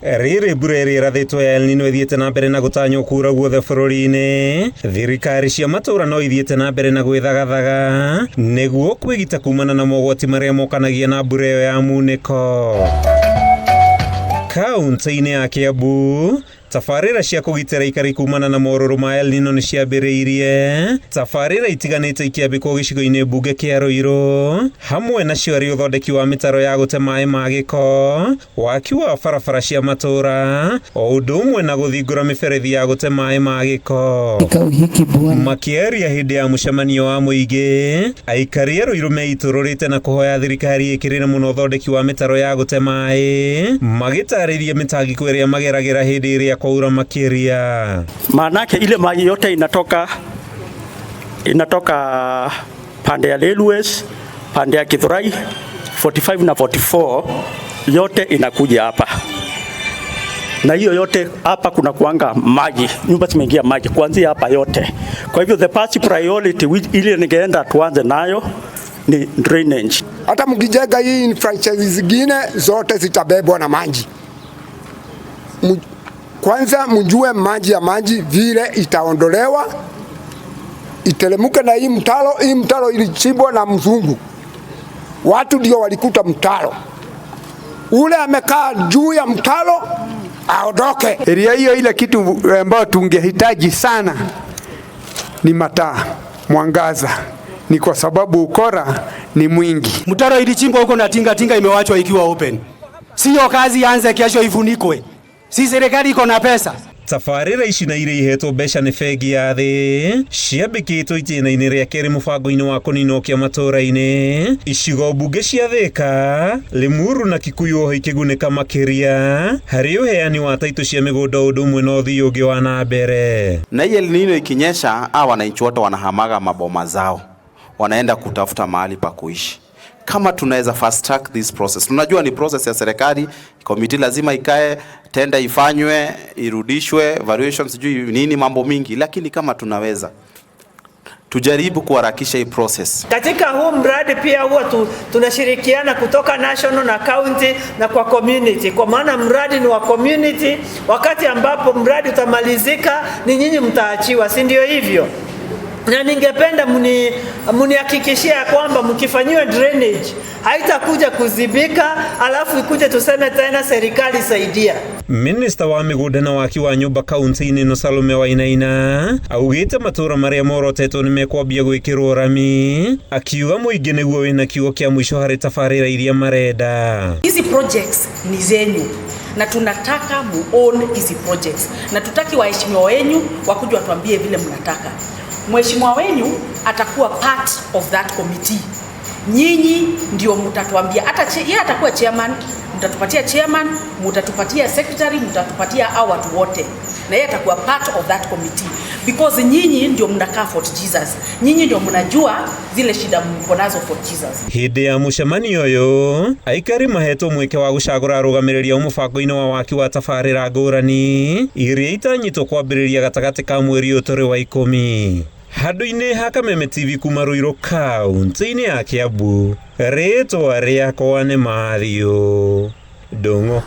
Riri bureri rathitwo ya El Nino ithiete na mbere na gutanywo kura guothe bururi-ini. Thirikari cia matura no ithiete na mbere na gwithagathaga niguo kwigita kumana na mogwati maria mokanagia na mbura iyo ya muniko. Kaunti-ini ya Kiambu, tafarira cia kugitira ikari kumana na moruru ma El Nino ni ciambiriirie. Tafarira itiganite ikiambikwo gicigo-ini mbunge kia Ruiru, hamwe na ciori uthondeki wa mitaro ya gute mai ma giko, waki wa barabara cia matura, o undu umwe na guthingura miberethi ya gute mai ma giko. Makieria hindi ya mucemanio wa muingi, aikari a Ruiru meitururite na kuhoya thirikari ikirire muno uthondeki wa mitaro ya gute mai, magitariria mitangiko iria mageragira hindi iria kwaura makiria. Maanake ile maji yote inatoka pande ya Railways, pande ya Githurai 45 na 44 yote inakuja hapa. Na hiyo yote hapa kuna kuanga maji, nyumba zimeingia maji kuanzia hapa yote. Kwa hivyo the first priority ile ningeenda tuanze nayo ni drainage. Hata mkijenga hii infrastructure zingine zote zitabebwa na maji. Kwanza mjue maji ya maji vile itaondolewa, itelemuke na hii mtaro ilichimbwa na mzungu. Watu ndio walikuta mtaro. Ule amekaa juu ya mtaro aondoke. Area hiyo ile kitu ambayo tungehitaji sana ni mataa, mwangaza. Ni kwa sababu ukora ni mwingi. Mtaro ilichimbwa huko na tinga imewachwa ikiwa open. Sio kazi anze kesho ifunikwe. Si serikali iko na pesa. Tafarira ici na iria ihetwo mbeca ni bengi ya thi ciambikitwo itinaini ria keri mubango-ini wa kuninokia matura-ini. Icigo mbunge cia Thika, Limuru na Kikuyu ho ikigunika makiria hari uheani wa taito cia migunda undu umwe na uthii ungi wa na mbere. Na El Nino ikinyesha, wananchi wote wanahamaga maboma zao, wanaenda kutafuta mahali pa kuishi. Kama tunaweza fast track this process. Tunajua ni process ya serikali, committee lazima ikae, tenda ifanywe, irudishwe, valuations sijui nini, mambo mingi, lakini kama tunaweza tujaribu kuharakisha hii process. Katika huu mradi pia huwa tunashirikiana kutoka national na county na kwa community, kwa maana mradi ni wa community. Wakati ambapo mradi utamalizika ni nyinyi mtaachiwa, si ndio hivyo? Na ningependa munihakikishia kwamba mkifanyiwa drainage haitakuja kuzibika alafu ikuje tuseme tena serikali saidia. Minister wa migunda na waki wa nyumba kaunti-ini no Salome Wainaina augite matura maria morotetwo ni mekwambia gwikirwo rami, akiuga muingi niguo wina kiugo kia mwisho hari tafarira iria marenda. Hizi projects ni zenyu na tunataka muone hizi projects, na tutaki waheshimiwa wenyu wakuje watuambie vile mnataka. Mheshimiwa wenyu atakuwa part of that committee. Nyinyi ndio mtatuambia, hata yeye atakuwa chairman, mtatupatia chairman, mtatupatia secretary, mtatupatia hao watu wote. Na yeye atakuwa part of that committee because nyinyi ndio mnakaa Fort Jesus. Nyinyi ndio mnajua zile shida mko nazo Fort Jesus. Hindi ya mucemanio uyu aikari mahetwo mweke wa gucagura arugamireria umubango-ini wa waki wa tafarira ngurani iria itanyitwo kwambiriria gatagati ka mweri uyu turi wa 10. Handu-ini ha Kameme TV kuma Ruiru kaunti-ini ya Kiambu, ritwa riakwa ni Mathew Ndung'u.